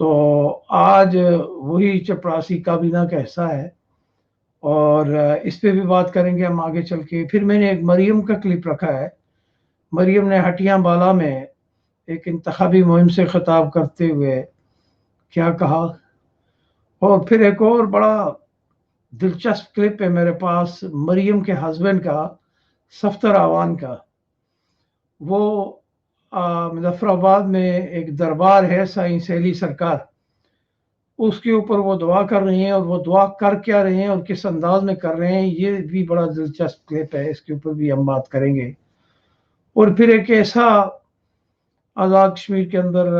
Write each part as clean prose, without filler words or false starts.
تو آج وہی چپراسی کابینہ کا حصہ ہے اور اس پہ بھی بات کریں گے ہم آگے چل کے. پھر میں نے ایک مریم کا کلپ رکھا ہے. مریم نے ہٹیاں بالا میں ایک انتخابی مہم سے خطاب کرتے ہوئے کیا کہا. اور پھر ایک اور بڑا دلچسپ کلپ ہے میرے پاس مریم کے ہسبینڈ کا، صفدر اعوان کا. وہ مظفر آباد میں ایک دربار ہے سائیں سیلی سرکار، اس کے اوپر وہ دعا کر رہی ہیں، اور وہ دعا کر کیا رہے ہیں اور کس انداز میں کر رہے ہیں، یہ بھی بڑا دلچسپ کلپ ہے. اس کے اوپر بھی ہم بات کریں گے. اور پھر ایک ایسا آزاد کشمیر کے اندر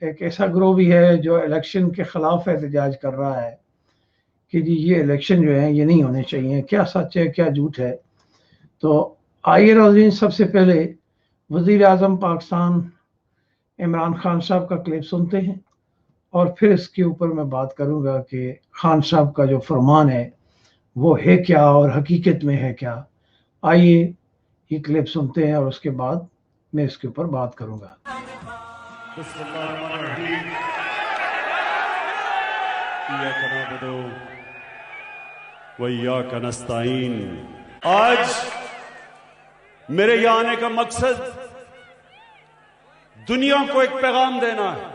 ایک ایسا گروہ بھی ہے جو الیکشن کے خلاف احتجاج کر رہا ہے کہ جی یہ الیکشن جو ہیں یہ نہیں ہونے چاہیے. کیا سچ ہے کیا جھوٹ ہے. تو آئیے ناظرین، سب سے پہلے وزیر اعظم پاکستان عمران خان صاحب کا کلپ سنتے ہیں، اور پھر اس کے اوپر میں بات کروں گا کہ خان صاحب کا جو فرمان ہے وہ ہے کیا اور حقیقت میں ہے کیا. آئیے یہ کلپ سنتے ہیں اور اس کے بعد میں اس کے اوپر بات کروں گا. بسم اللہ الرحمن الرحیم. ایاک نعبد و ایاک نستعین. آج میرے یہاں آنے کا مقصد دنیا کو ایک پیغام دینا ہے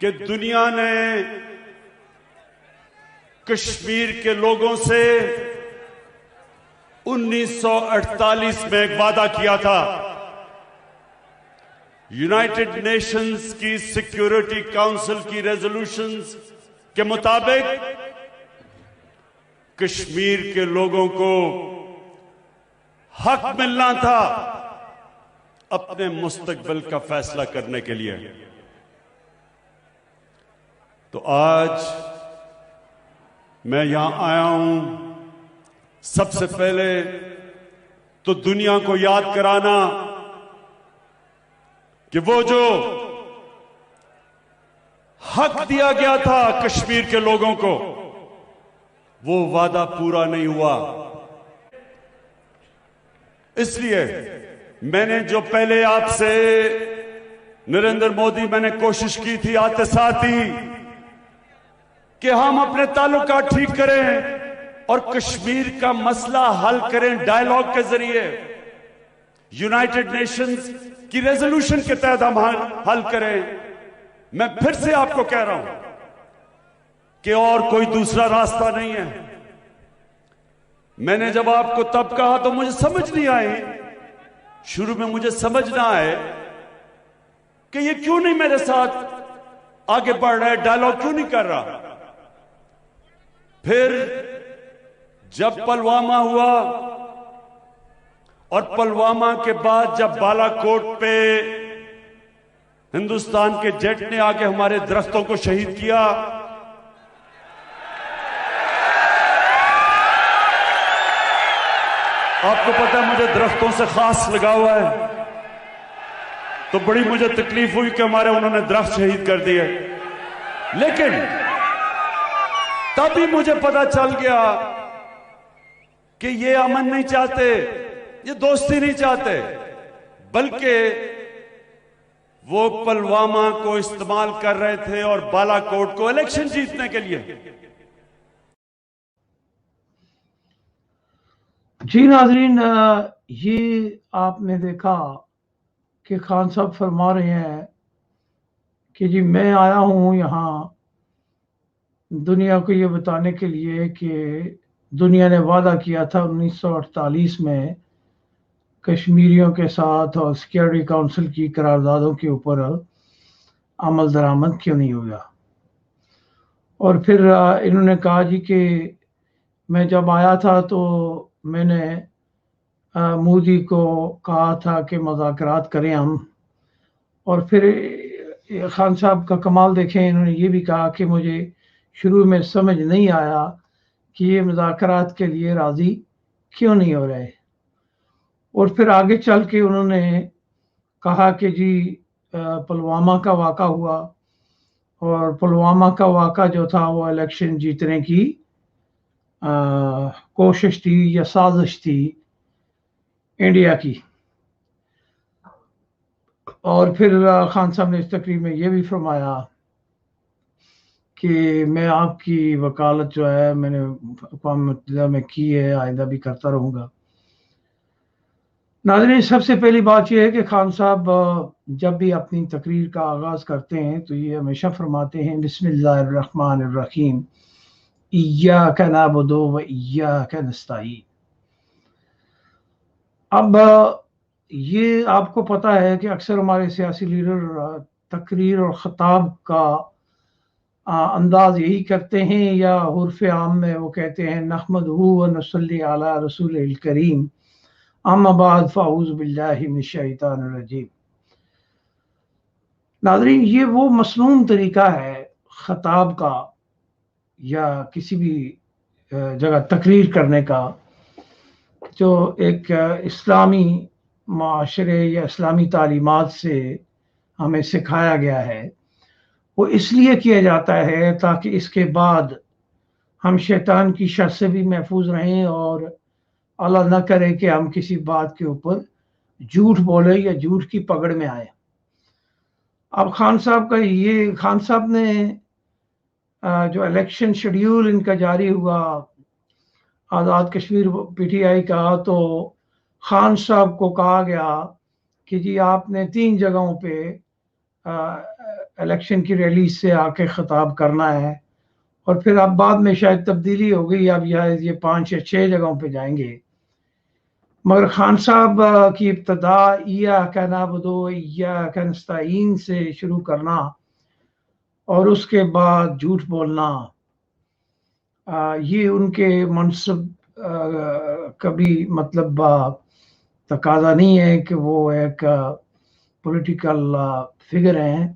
کہ دنیا نے کشمیر کے لوگوں سے 1948 میں ایک وعدہ کیا تھا. یونائٹڈ نیشنز کی سیکیورٹی کاؤنسل کی ریزولوشنز کے مطابق کشمیر کے لوگوں کو حق ملنا تھا اپنے مستقبل کا فیصلہ کرنے کے لیے. تو آج میں یہاں آیا ہوں سب سے پہلے تو دنیا کو یاد کرانا کہ وہ جو حق دیا گیا تھا کشمیر کے لوگوں کو وہ وعدہ پورا نہیں ہوا. اس لیے میں نے جو پہلے آپ سے نریندر مودی میں نے کوشش کی تھی آتے ساتھ ہی کہ ہم اپنے تعلقات ٹھیک کریں اور کشمیر کا مسئلہ حل کریں ڈائیلاگ کے ذریعے، یونائٹڈ نیشنز کی ریزولوشن کے تحت ہم حل کریں. میں پھر سے آپ کو کہہ رہا ہوں کہ اور کوئی دوسرا راستہ نہیں ہے. میں نے جب آپ کو تب کہا تو مجھے سمجھ نہیں آئی، شروع میں مجھے سمجھ نہ آئے کہ یہ کیوں نہیں میرے ساتھ آگے بڑھ رہا ہے، ڈائیلاگ کیوں نہیں کر رہا. پھر جب پلوامہ ہوا اور پلوامہ کے بعد جب بالا کوٹ پہ ہندوستان کے جیٹ نے آگے ہمارے درختوں کو شہید کیا، آپ کو پتہ ہے مجھے درختوں سے خاص لگا ہوا ہے، تو بڑی مجھے تکلیف ہوئی کہ ہمارے انہوں نے درخت شہید کر دیے. لیکن تب ہی مجھے پتا چل گیا کہ یہ امن نہیں چاہتے، یہ دوستی نہیں چاہتے، بلکہ وہ پلوامہ کو استعمال کر رہے تھے اور بالا کوٹ کو الیکشن جیتنے کے لیے. جی ناظرین، یہ آپ نے دیکھا کہ خان صاحب فرما رہے ہیں کہ جی میں آیا ہوں یہاں دنیا کو یہ بتانے کے لیے کہ دنیا نے وعدہ کیا تھا 1948 میں کشمیریوں کے ساتھ اور سیکیورٹی کاؤنسل کی قراردادوں کے اوپر عمل درآمد کیوں نہیں ہوگا. اور پھر انہوں نے کہا جی کہ میں جب آیا تھا تو میں نے مودی کو کہا تھا کہ مذاکرات کریں ہم. اور پھر خان صاحب کا کمال دیکھیں، انہوں نے یہ بھی کہا کہ مجھے شروع میں سمجھ نہیں آیا کہ یہ مذاکرات کے لیے راضی کیوں نہیں ہو رہے. اور پھر آگے چل کے انہوں نے کہا کہ جی پلوامہ کا واقعہ ہوا، اور پلوامہ کا واقعہ جو تھا وہ الیکشن جیتنے کی کوشش تھی یا سازش تھی انڈیا کی. اور پھر خان صاحب نے اس تقریر میں یہ بھی فرمایا کہ میں آپ کی وکالت جو ہے میں نے اقوام متحدہ میں کی ہے، آئندہ بھی کرتا رہوں گا۔ ناظرین، سب سے پہلی بات یہ ہے کہ خان صاحب جب بھی اپنی تقریر کا آغاز کرتے ہیں تو یہ ہمیشہ فرماتے ہیں بسم اللہ الرحمن الرحیم، ایاک نعبد و ایاک نستعین۔ اب یہ آپ کو پتہ ہے کہ اکثر ہمارے سیاسی لیڈر تقریر اور خطاب کا انداز یہی کرتے ہیں، یا حرف عام میں وہ کہتے ہیں نحمدہ و نصلی علی رسول الکریم، اما بعد فاعوذ باللہ من الشیطان الرجیم۔ ناظرین، یہ وہ مسنون طریقہ ہے خطاب کا یا کسی بھی جگہ تقریر کرنے کا جو ایک اسلامی معاشرے یا اسلامی تعلیمات سے ہمیں سکھایا گیا ہے۔ وہ اس لیے کیا جاتا ہے تاکہ اس کے بعد ہم شیطان کی شر سے بھی محفوظ رہیں، اور اللہ نہ کرے کہ ہم کسی بات کے اوپر جھوٹ بولے یا جھوٹ کی پکڑ میں آئے۔ اب خان صاحب نے جو الیکشن شیڈیول ان کا جاری ہوا Azad Kashmir P T I کا، تو خان صاحب کو کہا گیا کہ جی آپ نے 3 جگہوں پہ الیکشن کی ریلی سے آ کے خطاب کرنا ہے، اور پھر اب بعد میں شاید تبدیلی ہو گئی، اب یہ 5 یا 6 جگہوں پہ جائیں گے۔ مگر خان صاحب کی ابتدا ایاک نعبد و ایاک نستعین سے شروع کرنا اور اس کے بعد جھوٹ بولنا، یہ ان کے منصب کبھی مطلب تقاضا نہیں ہے کہ وہ ایک پولیٹیکل فگر ہیں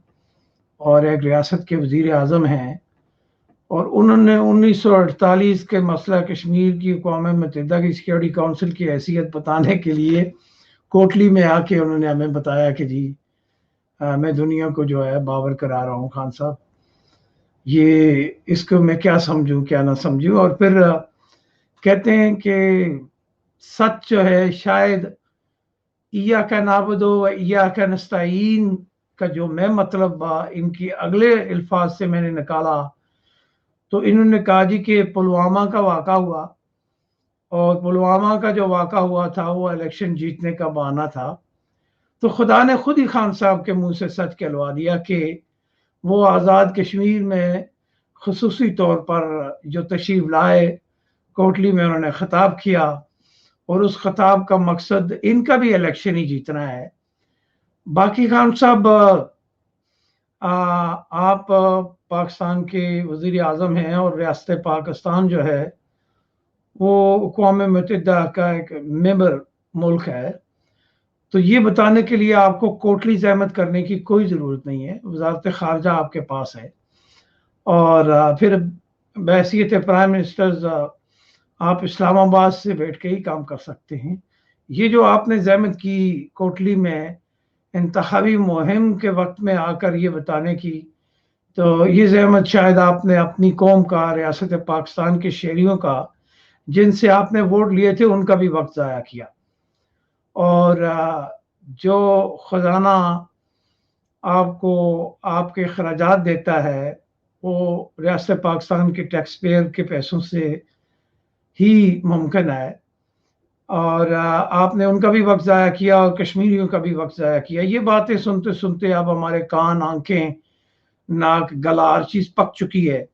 اور ایک ریاست کے وزیر اعظم ہیں، اور انہوں نے 1948 کے مسئلہ کشمیر کی اقوام متحدہ کی سیکیورٹی کونسل کی حیثیت بتانے کے لیے کوٹلی میں آ کے انہوں نے ہمیں بتایا کہ جی میں دنیا کو جو ہے باور کرا رہا ہوں خان صاحب، یہ اس کو میں کیا سمجھوں کیا نہ سمجھوں۔ اور پھر کہتے ہیں کہ سچ جو ہے شاید ایاک نعبد و ایاک نستعین کا جو میں مطلب ان کی اگلے الفاظ سے میں نے نکالا، تو انہوں نے کہا جی کہ پلوامہ کا واقعہ ہوا، اور پلوامہ کا جو واقعہ ہوا تھا وہ الیکشن جیتنے کا بہانہ تھا، تو خدا نے خود ہی خان صاحب کے منہ سے سچ کہلوا دیا کہ وہ آزاد کشمیر میں خصوصی طور پر جو تشریف لائے کوٹلی میں، انہوں نے خطاب کیا، اور اس خطاب کا مقصد ان کا بھی الیکشن ہی جیتنا ہے۔ باقی خان صاحب آپ پاکستان کے وزیر اعظم ہیں، اور ریاست پاکستان جو ہے وہ اقوام متحدہ کا ایک ممبر ملک ہے، تو یہ بتانے کے لیے آپ کو کوٹلی زحمت کرنے کی کوئی ضرورت نہیں ہے، وزارت خارجہ آپ کے پاس ہے، اور پھر بحیثیت پرائم منسٹرز آپ اسلام آباد سے بیٹھ کے ہی کام کر سکتے ہیں۔ یہ جو آپ نے زحمت کی کوٹلی میں انتخابی مہم کے وقت میں آ کر یہ بتانے کی، تو یہ زحمت شاید آپ نے اپنی قوم کا، ریاست پاکستان کے شہریوں کا جن سے آپ نے ووٹ لیے تھے ان کا بھی وقت ضائع کیا، اور جو خزانہ آپ کو آپ کے اخراجات دیتا ہے وہ ریاست پاکستان کے ٹیکس پیئر کے پیسوں سے ہی ممکن ہے، اور آپ نے ان کا بھی وقت ضائع کیا اور کشمیریوں کا بھی وقت ضائع کیا۔ یہ باتیں سنتے سنتے اب ہمارے کان، آنکھیں، ناک، گلا ہر چیز پک چکی ہے،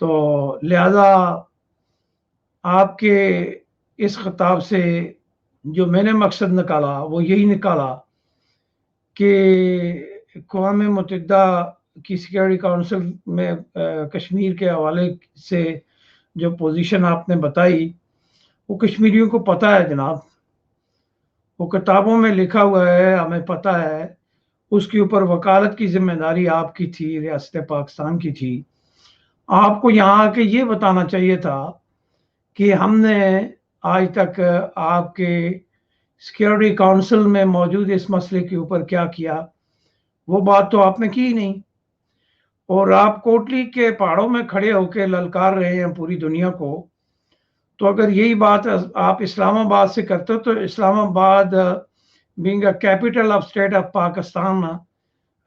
تو لہذا آپ کے اس خطاب سے جو میں نے مقصد نکالا وہ یہی نکالا کہ اقوام متحدہ کی سیکیورٹی کونسل میں کشمیر کے حوالے سے جو پوزیشن آپ نے بتائی وہ کشمیریوں کو پتہ ہے جناب، وہ کتابوں میں لکھا ہوا ہے، ہمیں پتہ ہے، اس کے اوپر وکالت کی ذمہ داری آپ کی تھی، ریاست پاکستان کی تھی۔ آپ کو یہاں آ کے یہ بتانا چاہیے تھا کہ ہم نے آج تک آپ کے سیکیورٹی کونسل میں موجود اس مسئلے کے اوپر کیا کیا، وہ بات تو آپ نے کی نہیں، اور آپ کوٹلی کے پہاڑوں میں کھڑے ہو کے للکار رہے ہیں پوری دنیا کو۔ تو اگر یہی بات آپ اسلام آباد سے کرتے تو اسلام آباد being a capital of state of Pakistan,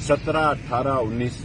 17, 18, 19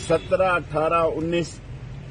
17, 18, 19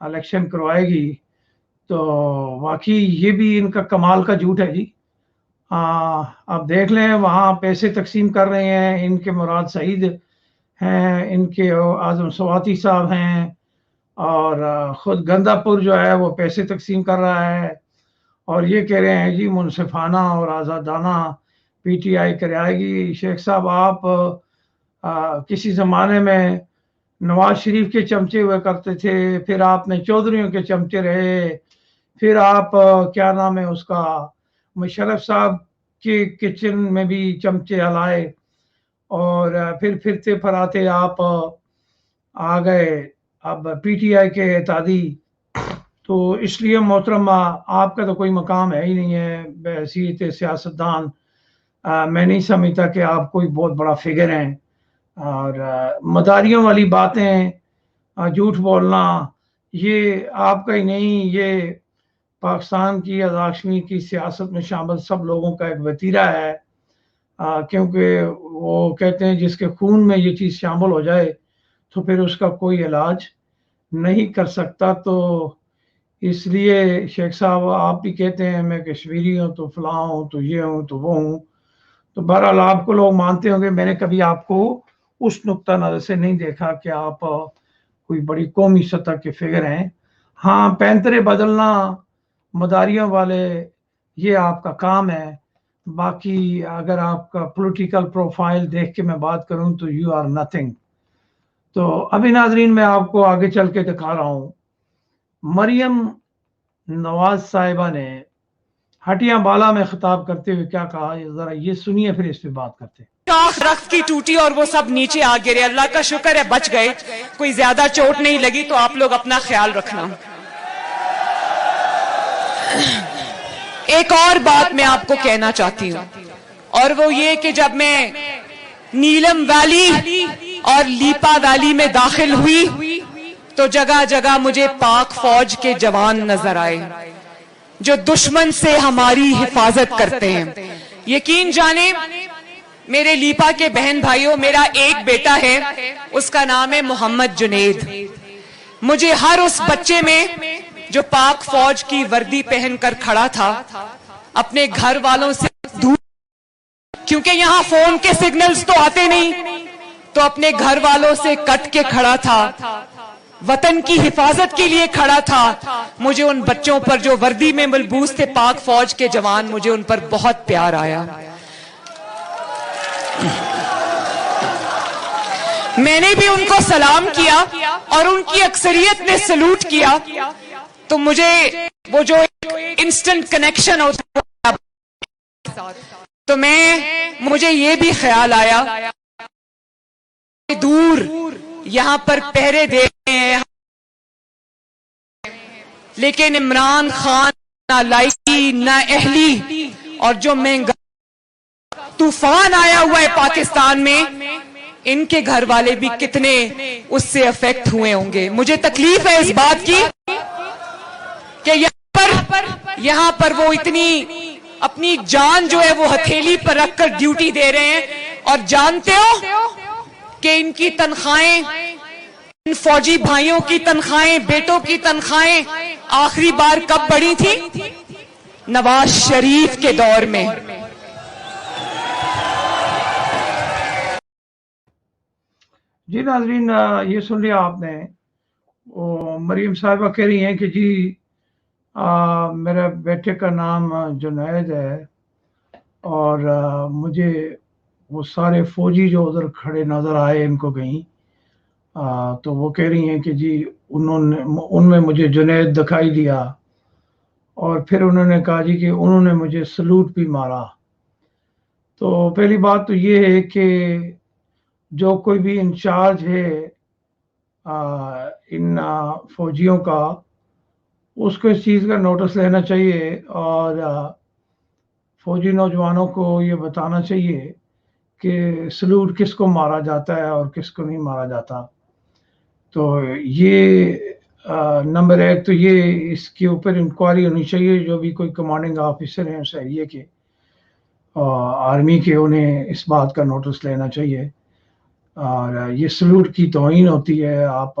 election کروائے گی تو واقعی یہ بھی ان کا کمال کا جھوٹ ہے جی. اب دیکھ لیں وہاں پیسے تقسیم کر رہے ہیں، ان کے مراد سعید ہیں، ان کے اعظم سواتی صاحب ہیں، اور خود گندہ پور جو ہے وہ پیسے تقسیم کر رہا ہے، اور یہ کہہ رہے ہیں جی منصفانہ اور آزادانہ پی ٹی آئی کرائے گی. شیخ صاحب آپ کسی زمانے میں نواز شریف کے چمچے ہوئے کرتے تھے، پھر آپ نے چودھریوں کے چمچے رہے، پھر آپ کیا نام ہے اس کا مشرف صاحب کے کچن میں بھی چمچے ہلائے، اور پھر پھرتے پھراتے آپ آ گئے اب پی ٹی آئی کے اتحادی. تو اس لیے محترمہ آپ کا تو کوئی مقام ہے ہی نہیں ہے بحیثیت سیاستدان. میں نہیں سمجھتا کہ آپ کوئی بہت بڑا فگر ہیں، اور مداریوں والی باتیں، جھوٹ بولنا، یہ آپ کا ہی نہیں، یہ پاکستان کی آزاد کشمیر کی سیاست میں شامل سب لوگوں کا ایک وتیرہ ہے. کیونکہ وہ کہتے ہیں جس کے خون میں یہ چیز شامل ہو جائے تو پھر اس کا کوئی علاج نہیں کر سکتا. تو اس لیے شیخ صاحب آپ بھی کہتے ہیں میں کشمیری ہوں تو فلاں ہوں تو یہ ہوں تو وہ ہوں، تو بہرحال آپ کو لوگ مانتے ہوں گے. میں نے کبھی آپ کو اس نقطہ نظر سے نہیں دیکھا کہ آپ کوئی بڑی قومی سطح کے فگر ہیں. ہاں پینترے بدلنا مداریوں والے یہ آپ کا کام ہے، باقی اگر آپ کا پولیٹیکل پروفائل دیکھ کے میں بات کروں تو یو آر نتھنگ. تو ابھی ناظرین میں آپ کو آگے چل کے دکھا رہا ہوں. مریم نواز صاحبہ نے ہٹیاں بالا میں خطاب کرتے ہوئے کیا کہا، ذرا یہ سنیے پھر اس پہ بات کرتے ہیں. شاخ درخت کی ٹوٹی اور وہ سب نیچے آ گرے، اللہ کا شکر ہے بچ گئے، کوئی زیادہ چوٹ نہیں لگی، تو آپ لوگ اپنا خیال رکھنا. ایک اور بات میں آپ کو کہنا چاہتی ہوں، اور وہ یہ کہ جب میں نیلم ویلی اور لیپا ویلی میں داخل ہوئی تو جگہ جگہ مجھے پاک فوج کے جوان نظر آئے جو دشمن سے ہماری حفاظت کرتے ہیں. یقین جانیں میرے لیپا کے بہن بھائیوں، میرا ایک بیٹا ہے، اس کا نام ہے محمد جنید. مجھے ہر اس بچے میں جو پاک فوج کی وردی پہن کر کھڑا تھا اپنے گھر والوں سے دور، کیونکہ یہاں فون کے سگنلز تو آتے نہیں، تو اپنے گھر والوں سے کٹ کے کھڑا تھا، وطن کی حفاظت کے لیے کھڑا تھا. مجھے ان بچوں پر جو وردی میں ملبوس تھے پاک فوج کے جوان، مجھے ان پر بہت پیار آیا. میں نے بھی ان کو سلام کیا اور ان کی اکثریت نے سلوٹ کیا. تو مجھے وہ جو انسٹنٹ کنیکشن ہوتا ہے، تو مجھے یہ بھی خیال آیا دور یہاں پر پہرے دے رہے ہیں، لیکن عمران خان نہ لائکی نہ اہلی، اور جو مہنگا طوفان آیا ہوا ہے پاکستان میں، ان کے گھر والے بھی کتنے اس سے افیکٹ ہوئے ہوں گے. مجھے تکلیف ہے اس بات کی کہ یہاں پر وہ اتنی اپنی جان جو ہے وہ ہتھیلی پر رکھ کر ڈیوٹی دے رہے ہیں، اور جانتے ہو کہ ان کی تنخواہیں، ان فوجی بھائیوں کی تنخواہیں، بیٹوں کی تنخواہیں آخری بار کب بڑھی تھی؟ نواز شریف کے دور میں. جی ناظرین یہ سن لیا آپ نے. وہ مریم صاحبہ کہہ رہی ہیں کہ جی میرے بیٹے کا نام جنید ہے، اور مجھے وہ سارے فوجی جو ادھر کھڑے نظر آئے ان کو کہیں، تو وہ کہہ رہی ہیں کہ جی ان میں مجھے جنید دکھائی دیا، اور پھر انہوں نے کہا جی کہ انہوں نے مجھے سلوٹ بھی مارا. تو پہلی بات تو یہ ہے کہ جو کوئی بھی انچارج ہے ان فوجیوں کا، اس کو اس چیز کا نوٹس لینا چاہیے، اور فوجی نوجوانوں کو یہ بتانا چاہیے کہ سلوٹ کس کو مارا جاتا ہے اور کس کو نہیں مارا جاتا. تو یہ نمبر ایک تو یہ اس کے اوپر انکوائری ہونی چاہیے. جو بھی کوئی کمانڈنگ آفیسر ہیں چاہیے کہ آرمی کے، انہیں اس بات کا نوٹس لینا چاہیے. اور یہ سلوٹ کی توہین ہوتی ہے. آپ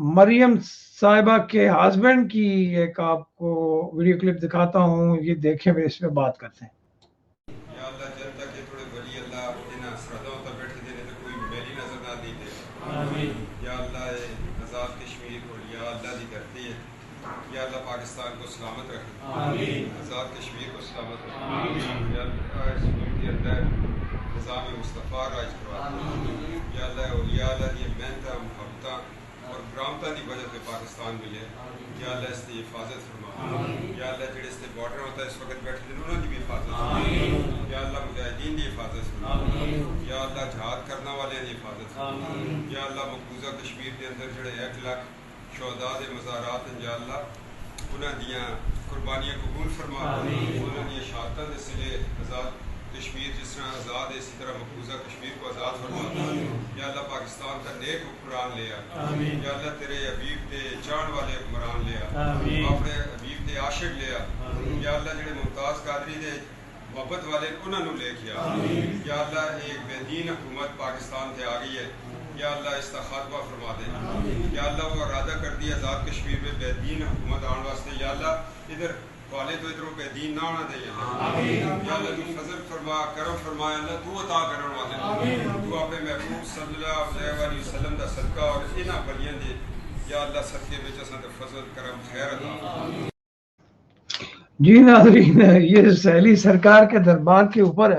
مریم صاحبہ کے ہسبینڈ کی ایک آپ کو ویڈیو کلپ دکھاتا ہوں, یہ دیکھیں پھر اس پہ بات کرتے ہیں. یا اللہ جنتا کے تھوڑے ولی اللہ انہاں سرحدوں تے بیٹھے دے تے کوئی میلی نظر نہ دی دے. آمین. یا اللہ آزاد کشمیر کو یا اللہ دی دھرتی ہے. یا اللہ پاکستان کو سلامت رکھے. آمین. آزاد کشمیر کو سلامت رکھے. آمین. یا اللہ اس ملک کے اندر نظام مصطفیٰ راج کروا. آمین. یا اللہ اولیاء اللہ دی محنت محبت اور برامتاں دی وجہ سے پاکستان ملے. یا اللہ اس کی حفاظت فرما. آمین. یا اللہ جڑے اس تے بارڈر ہوتا ہے اس وقت بیٹھے دے انہاں دی بھی حفاظت فرما. آمین. یا اللہ مجاہدین دی حفاظت فرما. آمین. یا اللہ جہاد کرنے والے دی حفاظت فرما. آمین. یا اللہ مقبوضہ کشمیر کے اندر جڑے 1 لاکھ شہداء دے مزارات ہیں یا اللہ انہاں دیاں قربانیاں قبول فرما. آمین. انہاں دی شہادتاں دے سلے آزاد کشمیر جس طرح آزاد ہے اسی طرح مقبوضہ کشمیر کو آزاد فرما. یا اللہ پاکستان کا نیک حکمران لیا. یا اللہ تیرے حبیب تے چاہن والے حکمران لیا. اپنے حبیب تے عاشق لیا. یا اللہ جڑے ممتاز قادری دے محبت والے انہوں نے لے کیا. یا اللہ ایک بے دین حکومت پاکستان تے آ گئی ہے. یا اللہ اس کا خاتمہ فرما دے. یا اللہ وہ ارادہ کر دی آزاد کشمیر میں بے دین حکومت آنے واسطے. یا اللہ ادھر والے تو ادھر بے دین نہ آنا دے. یا اللہ تو فضل فرما کرم فرما. اللہ تو عطا کرن والے تو اپنے محبوب صلی اللہ علیہ وسلم دا صدقہ اور انہاں بلیاں دے یا اللہ صدقے وچ اساں تے فضل کرم خیر عطا. جی ناظرین, یہ سہیلی سرکار کے دربار کے اوپر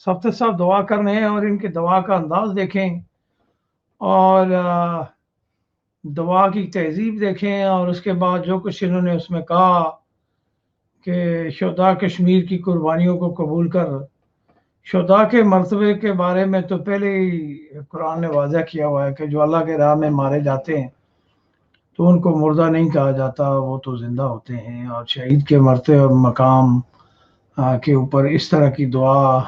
سب سے سب دعا کر رہے ہیں اور ان کے دعا کا انداز دیکھیں اور دعا کی تہذیب دیکھیں اور اس کے بعد جو کچھ انہوں نے اس میں کہا کہ شہداء کشمیر کی قربانیوں کو قبول کر. شہداء کے مرتبے کے بارے میں تو پہلے ہی قرآن نے واضح کیا ہوا ہے کہ جو اللہ کے راہ میں مارے جاتے ہیں تو ان کو مردہ نہیں کہا جاتا, وہ تو زندہ ہوتے ہیں. اور شہید کے مرتبے اور مقام کے اوپر اس طرح کی دعا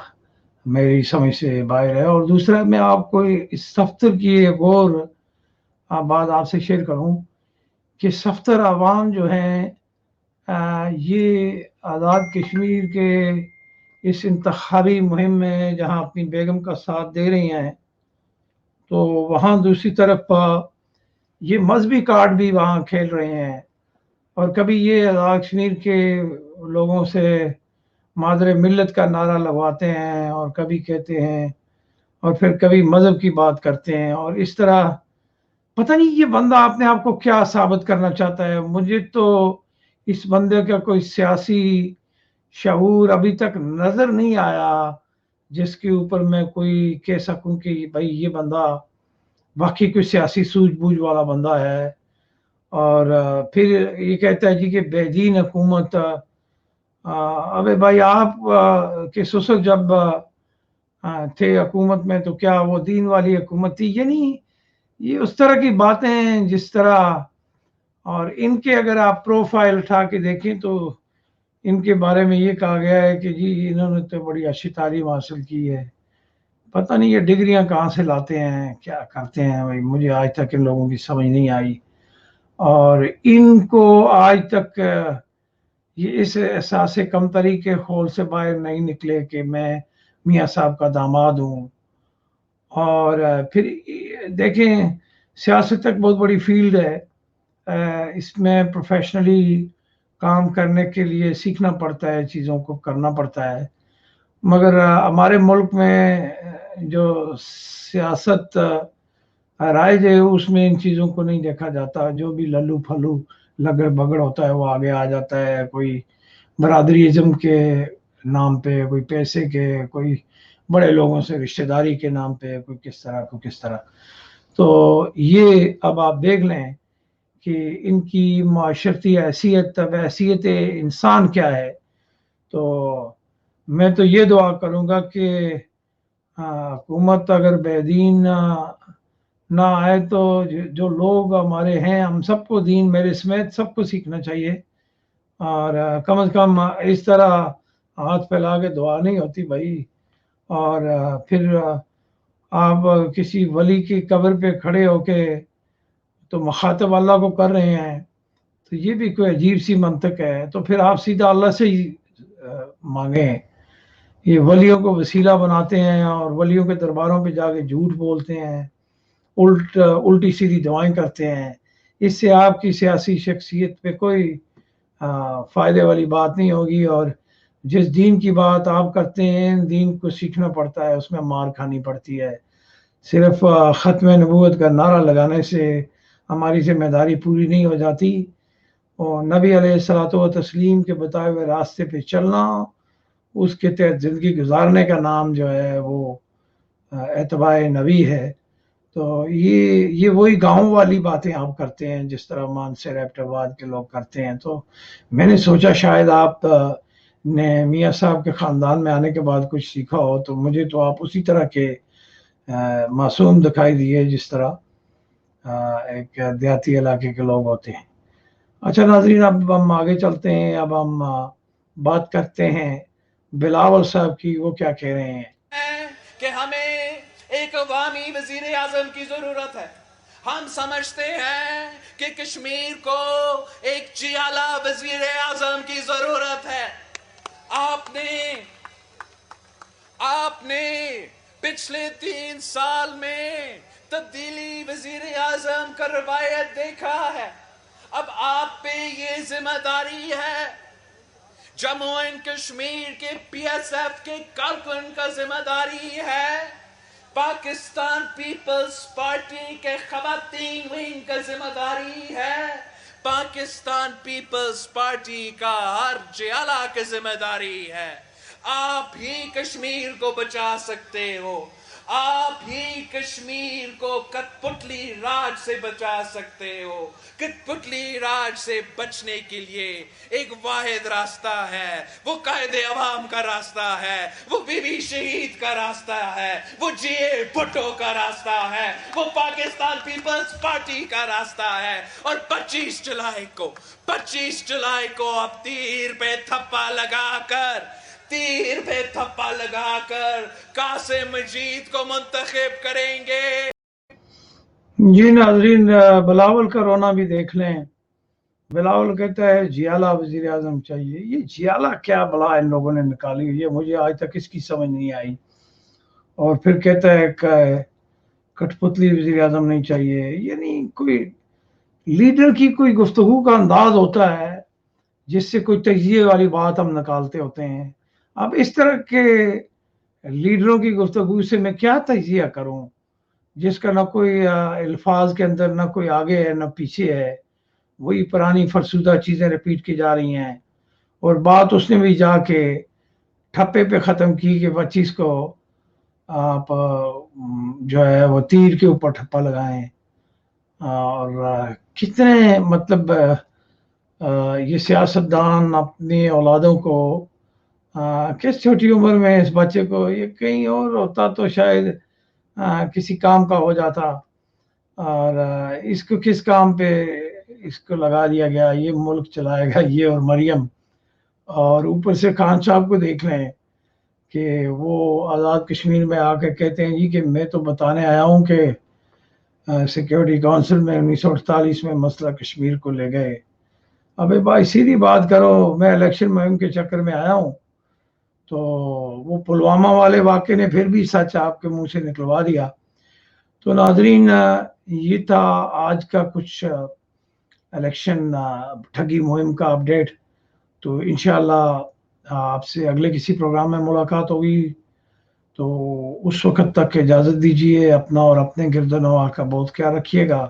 میری سمجھ سے باہر ہے. اور دوسرا میں آپ کو اس صفتر کی ایک اور بات آپ سے شیئر کروں کہ صفتر عوام جو ہیں یہ آزاد کشمیر کے اس انتخابی مہم میں جہاں اپنی بیگم کا ساتھ دے رہی ہیں تو وہاں دوسری طرف یہ مذہبی کارڈ بھی وہاں کھیل رہے ہیں. اور کبھی یہ آزاد کشمیر کے لوگوں سے مادر ملت کا نعرہ لگواتے ہیں اور کبھی کہتے ہیں اور پھر کبھی مذہب کی بات کرتے ہیں. اور اس طرح پتہ نہیں یہ بندہ اپنے آپ کو کیا ثابت کرنا چاہتا ہے. مجھے تو اس بندے کا کوئی سیاسی شعور ابھی تک نظر نہیں آیا جس کے اوپر میں کوئی کہہ سکوں کہ بھائی یہ بندہ واقعی کوئی سیاسی سوجھ بوجھ والا بندہ ہے. اور پھر یہ کہتا ہے جی کہ بے دین حکومت. ابے بھائی آپ کے سسر جب تھے حکومت میں تو کیا وہ دین والی حکومت تھی؟ یعنی یہ اس طرح کی باتیں ہیں جس طرح. اور ان کے اگر آپ پروفائل اٹھا کے دیکھیں تو ان کے بارے میں یہ کہا گیا ہے کہ جی انہوں نے تو بڑی اچھی تعلیم حاصل کی ہے. پتہ نہیں یہ ڈگریاں کہاں سے لاتے ہیں, کیا کرتے ہیں بھائی, مجھے آج تک ان لوگوں کی سمجھ نہیں آئی. اور ان کو آج تک یہ اس احساس کمتری کے خول سے باہر نہیں نکلے کہ میں میاں صاحب کا داماد ہوں. اور پھر دیکھیں سیاست تک بہت بڑی فیلڈ ہے, اس میں پروفیشنلی کام کرنے کے لیے سیکھنا پڑتا ہے, چیزوں کو کرنا پڑتا ہے. مگر ہمارے ملک میں جو سیاست رائج ہے اس میں ان چیزوں کو نہیں دیکھا جاتا. جو بھی للو پھلو لگڑ بگڑ ہوتا ہے وہ آگے آ جاتا ہے, کوئی برادری ازم کے نام پہ, کوئی پیسے کے, کوئی بڑے لوگوں سے رشتہ داری کے نام پہ, کوئی کس طرح. تو یہ اب آپ دیکھ لیں کہ ان کی معاشرتی حیثیت انسان کیا ہے. تو میں تو یہ دعا کروں گا کہ حکومت اگر بے دین نہ آئے تو جو لوگ ہمارے ہیں ہم سب کو دین میرے سمیت سب کو سیکھنا چاہیے. اور کم از کم اس طرح ہاتھ پھیلا کے دعا نہیں ہوتی بھائی. اور پھر آپ کسی ولی کی قبر پہ کھڑے ہو کے تو مخاطب اللہ کو کر رہے ہیں تو یہ بھی کوئی عجیب سی منطق ہے. تو پھر آپ سیدھا اللہ سے ہی مانگیں. یہ ولیوں کو وسیلہ بناتے ہیں اور ولیوں کے درباروں پہ جا کے جھوٹ بولتے ہیں الٹی سیدھی دعائیں کرتے ہیں. اس سے آپ کی سیاسی شخصیت پہ کوئی فائدے والی بات نہیں ہوگی. اور جس دین کی بات آپ کرتے ہیں دین کو سیکھنا پڑتا ہے, اس میں مار کھانی پڑتی ہے. صرف ختم نبوت کا نعرہ لگانے سے ہماری ذمہ داری پوری نہیں ہو جاتی. اور نبی علیہ الصلوۃ والتسلیم کے بتائے ہوئے راستے پہ چلنا, اس کے تحت زندگی گزارنے کا نام جو ہے وہ اتباع نبی ہے. تو یہ وہی گاؤں والی باتیں آپ کرتے ہیں جس طرح مانسر ایبٹ آباد کے لوگ کرتے ہیں. تو میں نے سوچا شاید آپ نے میاں صاحب کے خاندان میں آنے کے بعد کچھ سیکھا ہو, تو مجھے تو آپ اسی طرح کے معصوم دکھائی دیے جس طرح ایک دیہاتی علاقے کے لوگ ہوتے ہیں. اچھا ناظرین, اب ہم آگے چلتے ہیں. اب ہم بات کرتے ہیں بلاول صاحب کی, وہ کیا کہہ رہے ہیں. کہ ہمیں ایک عوامی وزیر اعظم کی ضرورت ہے. ہم سمجھتے ہیں کہ کشمیر کو ایک جیالہ وزیر اعظم کی ضرورت ہے. آپ نے پچھلے 3 سال میں تبدیلی وزیر اعظم کا روایت دیکھا ہے. اب آپ پہ یہ ذمہ داری ہے. جموں اینڈ کشمیر کے پی ایس ایف کے کارکن کا ذمہ داری ہے. پاکستان پیپلز پارٹی کے خواتین ونگ کا ذمہ داری ہے. پاکستان پیپلز پارٹی کا ہر جیالہ کی ذمہ داری ہے. آپ ہی کشمیر کو بچا سکتے ہو. آپ ہی کشمیر کو کٹ پتلی راج سے بچا سکتے ہو. کٹ پتلی راج سے بچنے کے لیے ایک واحد راستہ ہے, وہ قائد عوام کا راستہ ہے, وہ بی بی شہید کا راستہ ہے, وہ جی اے بھٹو کا راستہ ہے, وہ پاکستان پیپلز پارٹی کا راستہ ہے. اور 25 جولائی کو اب تیر پہ تھپا لگا کر قاسم مجید کو منتخب کریں گے. جی ناظرین, بلاول کا رونا بھی دیکھ لیں. بلاول کہتا ہے جیالہ وزیر اعظم چاہیے. یہ جیالہ کیا بلا ان لوگوں نے نکالی ہوئی ہے, مجھے آج تک اس کی سمجھ نہیں آئی. اور پھر کہتا ہے کہ کٹ پتلی وزیر اعظم نہیں چاہیے. یعنی کوئی لیڈر کی کوئی گفتگو کا انداز ہوتا ہے جس سے کوئی تجزیے والی بات ہم نکالتے ہوتے ہیں. اب اس طرح کے لیڈروں کی گفتگو سے میں کیا تجزیہ کروں جس کا نہ کوئی الفاظ کے اندر نہ کوئی آگے ہے نہ پیچھے ہے. وہی پرانی فرسودہ چیزیں ریپیٹ کی جا رہی ہیں. اور بات اس نے بھی جا کے ٹھپے پہ ختم کی کہ 25 کو آپ جو ہے وہ تیر کے اوپر ٹھپا لگائیں. اور کتنے مطلب یہ سیاستدان اپنی اولادوں کو کس چھوٹی عمر میں اس بچے کو, یہ کہیں اور ہوتا تو شاید کسی کام کا ہو جاتا, اور اس کو کس کام پہ اس کو لگا دیا گیا, یہ ملک چلائے گا یہ اور مریم. اور اوپر سے خان صاحب کو دیکھ لیں کہ وہ آزاد کشمیر میں آ کے کہتے ہیں جی کہ میں تو بتانے آیا ہوں کہ سیکیورٹی کونسل میں 1948 میں مسئلہ کشمیر کو لے گئے. ابے بھائی سیدھی بات کرو, میں الیکشن مہم کے چکر میں آیا ہوں. تو وہ پلوامہ والے واقعے نے پھر بھی سچ آپ کے منہ سے نکلوا دیا. تو ناظرین, یہ تھا آج کا کچھ الیکشن ٹھگی مہم کا اپڈیٹ. تو انشاءاللہ آپ سے اگلے کسی پروگرام میں ملاقات ہوگی. تو اس وقت تک اجازت دیجیے. اپنا اور اپنے گرد و نواح کا بہت خیال رکھیے گا.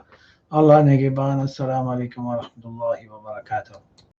اللہ نگہبان. السلام علیکم ورحمۃ اللہ وبرکاتہ.